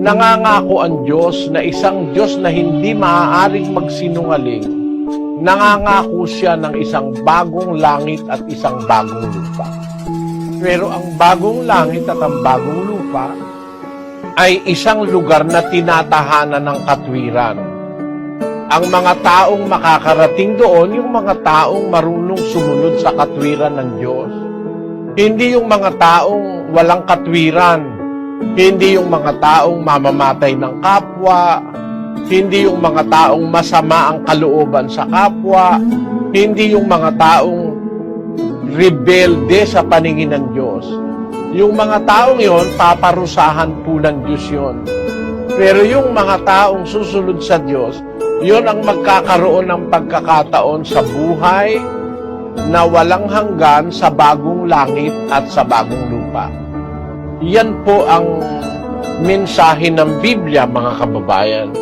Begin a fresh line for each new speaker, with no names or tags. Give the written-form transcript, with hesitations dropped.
Nangangako ang Diyos na isang Diyos na hindi maaaring magsinungaling. Nangangako siya ng isang bagong langit at isang bagong lupa. Pero ang bagong langit at ang bagong lupa ay isang lugar na tinatahanan ng katwiran. Ang mga taong makakarating doon, yung mga taong marunong sumunod sa katwiran ng Diyos. Hindi yung mga taong walang katwiran. Hindi yung mga taong mamamatay ng kapwa, hindi yung mga taong masama ang kalooban sa kapwa, hindi yung mga taong rebelde sa paningin ng Diyos. Yung mga taong yon, paparusahan po ng Diyos yon. Pero yung mga taong susunod sa Diyos, yon ang magkakaroon ng pagkakataon sa buhay na walang hanggan sa bagong langit at sa bagong lupa. Yan po ang mensahe ng Biblia, mga kababayan.